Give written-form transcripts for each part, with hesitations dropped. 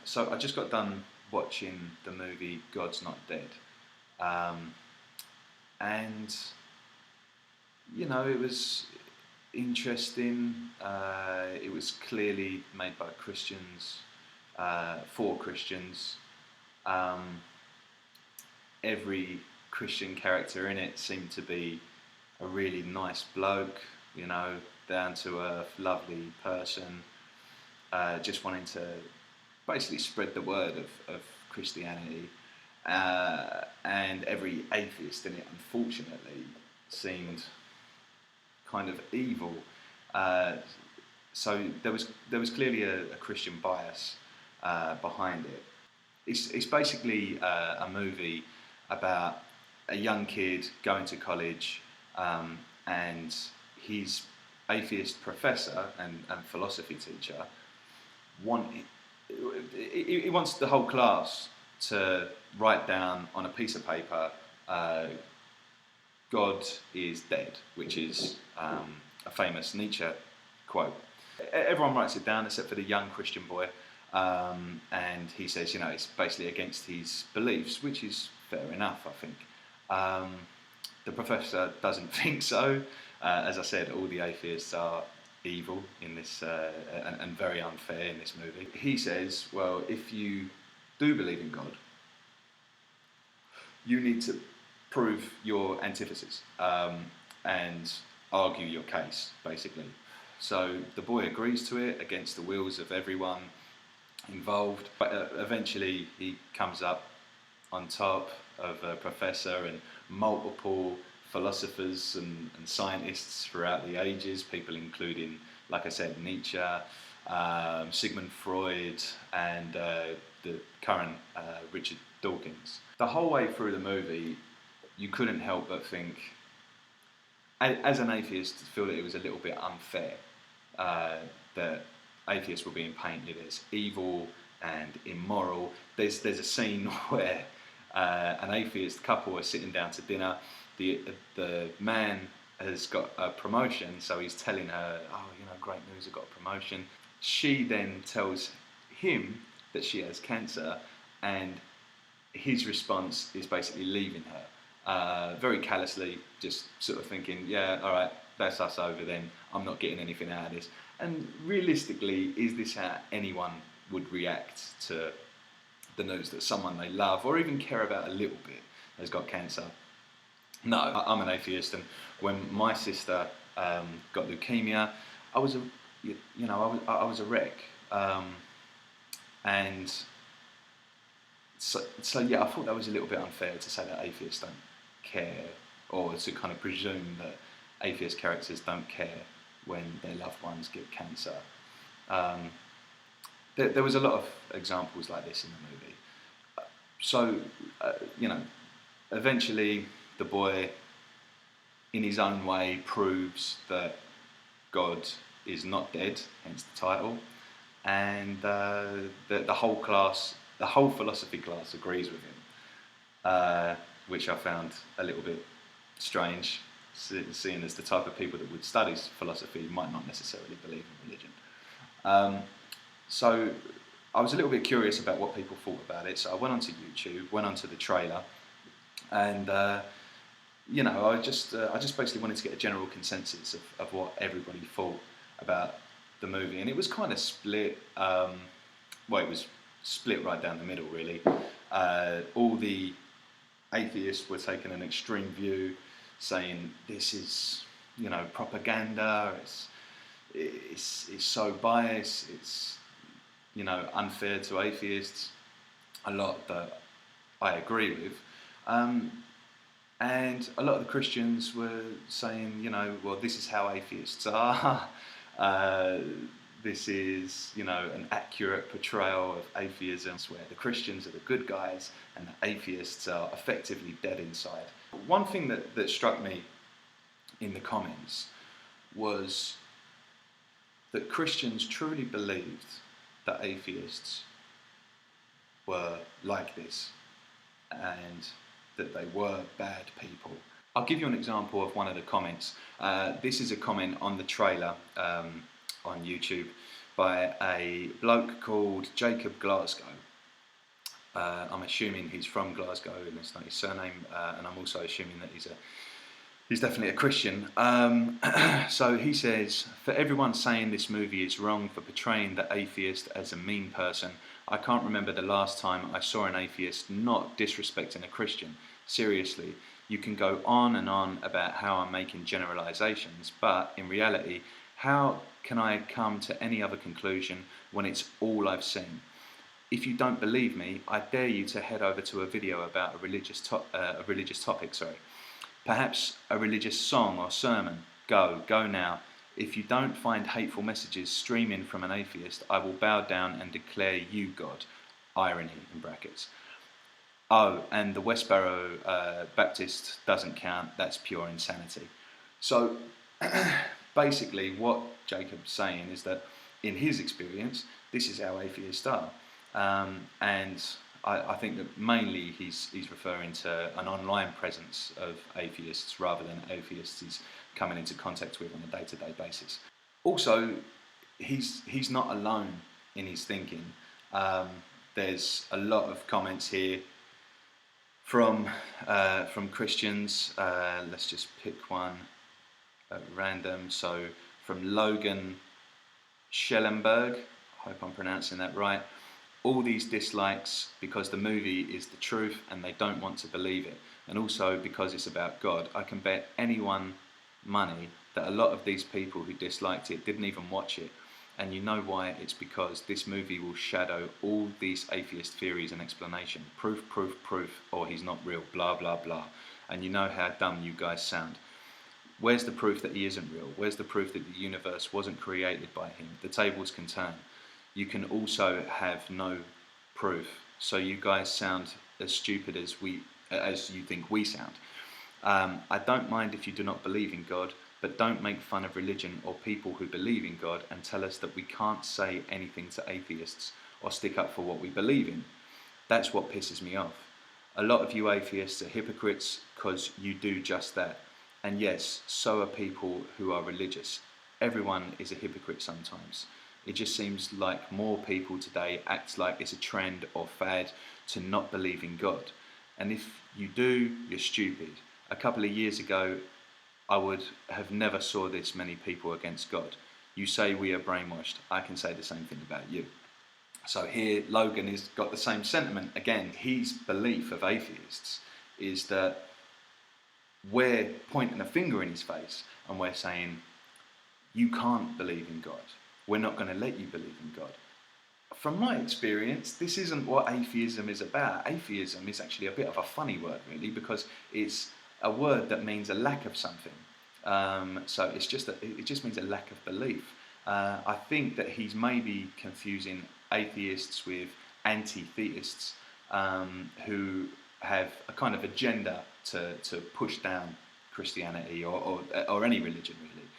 So I just got done watching the movie God's Not Dead, um, and it was interesting. It was clearly made by Christians, for Christians. Um, every Christian character in it seemed to be a really nice bloke, down to earth, lovely person, just wanting to basically spread the word of Christianity. And every atheist in it, unfortunately, seemed kind of evil. Uh, so there was clearly a Christian bias behind it. It's basically a movie about a young kid going to college, and his atheist professor and philosophy teacher want he wants the whole class to write down on a piece of paper, God is dead, which is a famous Nietzsche quote. Everyone writes it down except for the young Christian boy, and he says, it's basically against his beliefs, which is fair enough, I think. The professor doesn't think so. As I said, all the atheists are evil in this, and very unfair in this movie. He says, well, if you do believe in God, you need to prove your antithesis, and argue your case, basically. So the boy agrees to it against the wills of everyone involved, but eventually he comes up on top of a professor and multiple philosophers and scientists throughout the ages, people including, like I said, Nietzsche, Sigmund Freud, and the current Richard Dawkins. The whole way through the movie, you couldn't help but think, as an atheist, feel that it was a little bit unfair that atheists were being painted as evil and immoral. There's a scene where an atheist couple are sitting down to dinner. The man has got a promotion, so he's telling her, "Oh, great news! I got a promotion." She then tells him that she has cancer, and his response is basically leaving her, very callously, just sort of thinking, "Yeah, all right, that's us over then. I'm not getting anything out of this." And realistically, is this how anyone would react to the news that someone they love or even care about a little bit has got cancer? No, I'm an atheist, and when my sister got leukemia, I was I was a wreck, and so yeah, I thought that was a little bit unfair to say that atheists don't care, or to kind of presume that atheist characters don't care when their loved ones get cancer. There was a lot of examples like this in the movie. So, eventually the boy, in his own way, proves that God is not dead, hence the title, and the whole class, the whole philosophy class, agrees with him, which I found a little bit strange, seeing as the type of people that would study philosophy might not necessarily believe in religion. So I was a little bit curious about what people thought about it, so I went onto YouTube, went onto the trailer, and I just basically wanted to get a general consensus of what everybody thought about the movie, and it was kind of split. It was split right down the middle, really. All the atheists were taking an extreme view, saying this is, propaganda. It's so biased. It's unfair to atheists. A lot that I agree with. And a lot of the Christians were saying, well, this is how atheists are. This is, an accurate portrayal of atheism, where the Christians are the good guys and the atheists are effectively dead inside. One thing that struck me in the comments was that Christians truly believed that atheists were like this and that they were bad people. I'll give you an example of one of the comments. This is a comment on the trailer on YouTube by a bloke called Jacob Glasgow. I'm assuming he's from Glasgow, and that's not his surname, and I'm also assuming that he's definitely a Christian. So he says, for everyone saying this movie is wrong for portraying the atheist as a mean person, I can't remember the last time I saw an atheist not disrespecting a Christian. Seriously, you can go on and on about how I'm making generalizations, but in reality, how can I come to any other conclusion when it's all I've seen? If you don't believe me, I dare you to head over to a video about a religious topic. Perhaps a religious song or sermon. Go now. If you don't find hateful messages streaming from an atheist, I will bow down and declare you God. Irony in brackets. Oh, and the Westboro Baptist doesn't count. That's pure insanity. So basically what Jacob's saying is that in his experience, this is how atheists are. And I think that mainly he's referring to an online presence of atheists rather than atheists he's coming into contact with on a day-to-day basis. Also, he's not alone in his thinking. There's a lot of comments here from Christians. Let's just pick one at random. So from Logan Schellenberg, I hope I'm pronouncing that right. All these dislikes because the movie is the truth and they don't want to believe it, and also because it's about God. I can bet anyone money that a lot of these people who disliked it didn't even watch it, and you know why? It's because this movie will shadow all these atheist theories and explanation. Proof, or he's not real, blah blah blah. And you know how dumb you guys sound. Where's the proof that he isn't real? Where's the proof that the universe wasn't created by him? The tables can turn. You can also have no proof, so you guys sound as stupid as you think we sound. I don't mind if you do not believe in God, but don't make fun of religion or people who believe in God and tell us that we can't say anything to atheists or stick up for what we believe in. That's what pisses me off. A lot of you atheists are hypocrites because you do just that. And yes, so are people who are religious. Everyone is a hypocrite sometimes. It just seems like more people today act like it's a trend or fad to not believe in God. And if you do, you're stupid. A couple of years ago, I would have never saw this many people against God. You say we are brainwashed. I can say the same thing about you. So here, Logan has got the same sentiment. Again, his belief of atheists is that we're pointing a finger in his face and we're saying, you can't believe in God. We're not going to let you believe in God. From my experience, this isn't what atheism is about. Atheism is actually a bit of a funny word, really, because it's a word that means a lack of something. So it just means a lack of belief. I think that he's maybe confusing atheists with anti-theists who have a kind of agenda to push down Christianity or any religion, really.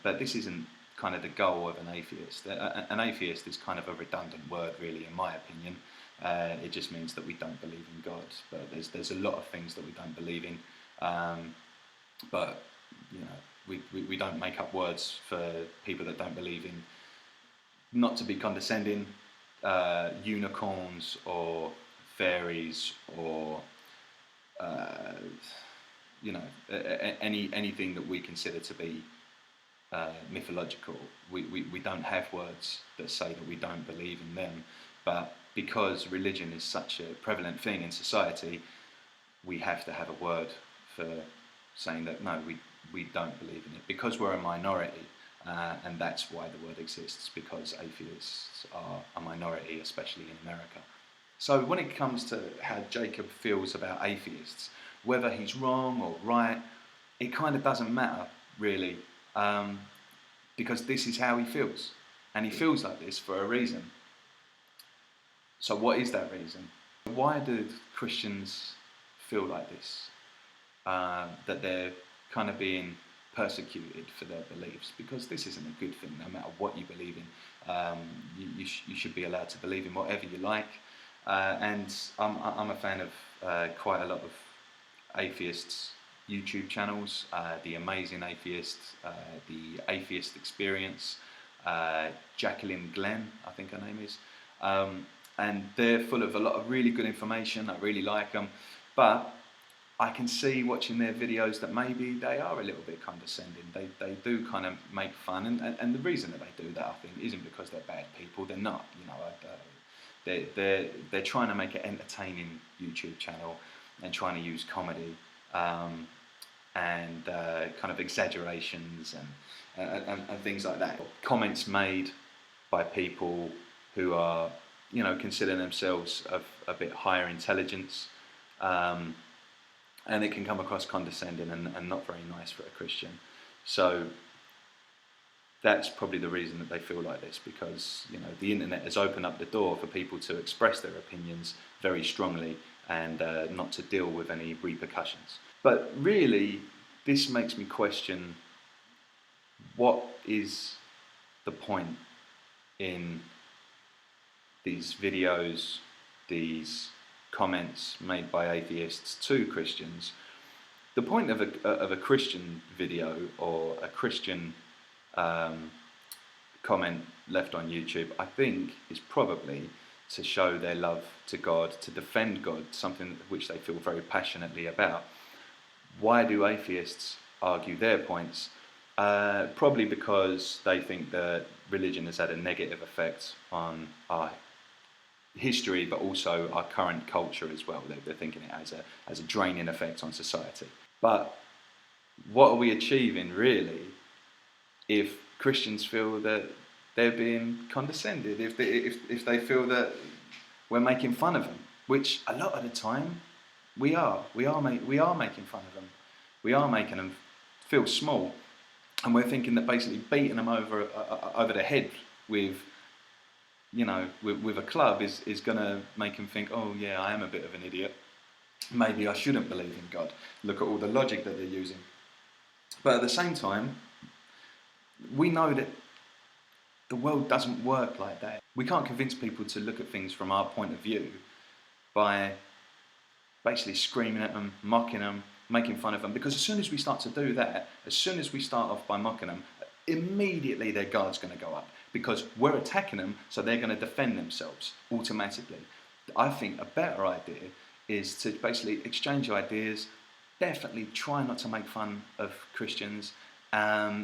But this isn't kind of the goal of an atheist. An atheist is kind of a redundant word, really, in my opinion. It just means that we don't believe in God. But there's a lot of things that we don't believe in. But you know, we don't make up words for people that don't believe in. Not to be condescending, unicorns or fairies or you know, anything that we consider to be mythological. We don't have words that say that we don't believe in them, but because religion is such a prevalent thing in society, we have to have a word for saying that no, we don't believe in it, because we're a minority, and that's why the word exists, because atheists are a minority, especially in America. So when it comes to how Jacob feels about atheists, whether he's wrong or right, it kind of doesn't matter, really. Because this is how he feels, and he feels like this for a reason. So what is that reason? Why do Christians feel like this? That they're kind of being persecuted for their beliefs? Because this isn't a good thing, no matter what you believe in. You should be allowed to believe in whatever you like. And I'm a fan of quite a lot of atheists' YouTube channels, The Amazing Atheist, The Atheist Experience, Jacqueline Glenn, I think her name is. And they're full of a lot of really good information. I really like them. But I can see watching their videos that maybe they are a little bit condescending. They do kind of make fun, and the reason that they do that, I think, isn't because they're bad people. They're not. They're trying to make an entertaining YouTube channel and trying to use comedy and kind of exaggerations and things like that. Comments made by people who are, consider themselves of a bit higher intelligence. And it can come across condescending and not very nice for a Christian. So that's probably the reason that they feel like this, because the internet has opened up the door for people to express their opinions very strongly and not to deal with any repercussions. But really, this makes me question, what is the point in these videos, these comments made by atheists to Christians? The point of a Christian video or a Christian comment left on YouTube, I think, is probably to show their love to God, to defend God, something which they feel very passionately about. Why do atheists argue their points? Probably because they think that religion has had a negative effect on our history, but also our current culture as well. They're thinking it has a draining effect on society. But what are we achieving really if Christians feel that they're being condescended, if they feel that we're making fun of them, which a lot of the time we are making fun of them. We are making them feel small, and we're thinking that basically beating them over the head with a club is going to make them think, oh yeah, I am a bit of an idiot. Maybe I shouldn't believe in God. Look at all the logic that they're using. But at the same time, we know that the world doesn't work like that. We can't convince people to look at things from our point of view by basically screaming at them, mocking them, making fun of them. Because as soon as we start to do that, as soon as we start off by mocking them, immediately their guard's going to go up, because we're attacking them, so they're going to defend themselves automatically. I think a better idea is to basically exchange ideas. Definitely try not to make fun of Christians.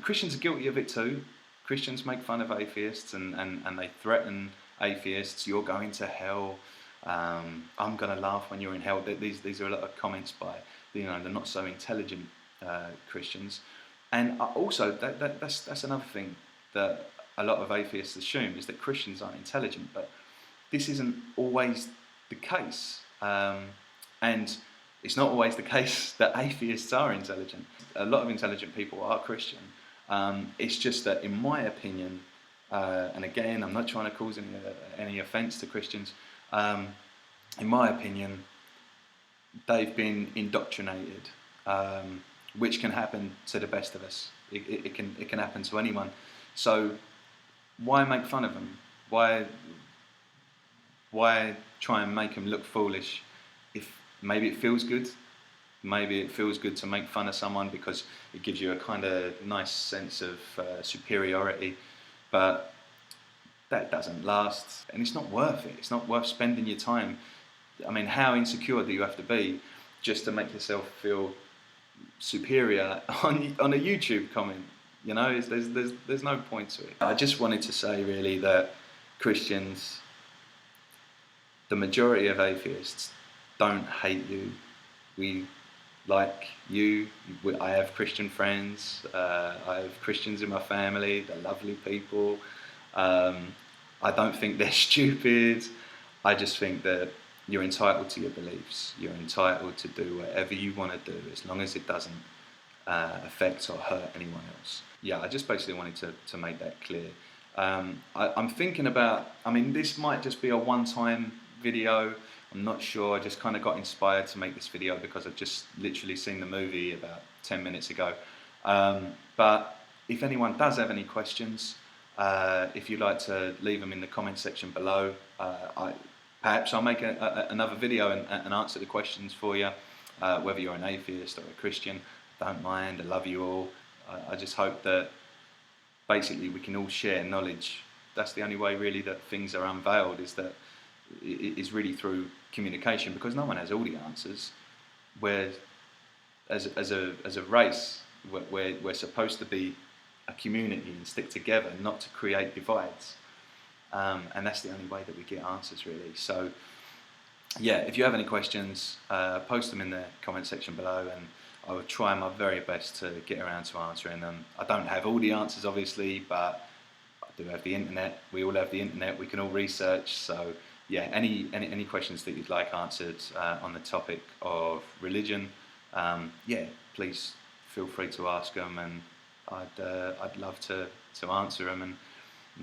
Christians are guilty of it too. Christians make fun of atheists and they threaten atheists. You're going to hell. I'm going to laugh when you're in hell. These are a lot of comments by the not so intelligent Christians. And also, that's another thing that a lot of atheists assume, is that Christians aren't intelligent, but this isn't always the case. And it's not always the case that atheists are intelligent. A lot of intelligent people are Christian. It's just that, in my opinion, and again, I'm not trying to cause any offence to Christians, in my opinion, they've been indoctrinated, which can happen to the best of us. It can happen to anyone. So why make fun of them? Why try and make them look foolish if maybe it feels good? Maybe it feels good to make fun of someone because it gives you a kind of nice sense of superiority, but that doesn't last, and it's not worth it. It's not worth spending your time. I mean, how insecure do you have to be just to make yourself feel superior on a YouTube comment? There's no point to it. I just wanted to say really that Christians, the majority of atheists, don't hate you. We like you. I have Christian friends. I have Christians in my family. They're lovely people. I don't think they're stupid. I just think that you're entitled to your beliefs. You're entitled to do whatever you want to do, as long as it doesn't affect or hurt anyone else. Yeah, I just basically wanted to make that clear. I'm thinking about, this might just be a one-time video. I'm not sure. I just kind of got inspired to make this video because I've just literally seen the movie about 10 minutes ago. But if anyone does have any questions, if you'd like to leave them in the comment section below, perhaps I'll make another video and answer the questions for you, whether you're an atheist or a Christian. Don't mind. I love you all. I just hope that basically we can all share knowledge. That's the only way really that things are unveiled, is really through communication, because no one has all the answers. Where as a race, we're supposed to be a community and stick together, not to create divides. And that's the only way that we get answers, really. So, yeah, if you have any questions, post them in the comment section below, and I will try my very best to get around to answering them. I don't have all the answers, obviously, but I do have the internet. We all have the internet. We can all research. So, yeah, any questions that you'd like answered on the topic of religion, yeah, please feel free to ask them, and I'd love to answer them and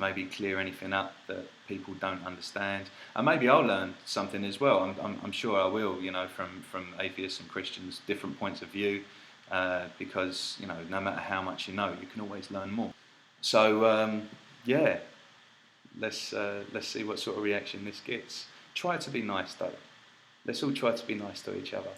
maybe clear anything up that people don't understand, and maybe I'll learn something as well. I'm sure I will, you know, from atheists and Christians, different points of view, because, you know, no matter how much you know, you can always learn more. So yeah, let's see what sort of reaction this gets. Try to be nice though. Let's all try to be nice to each other.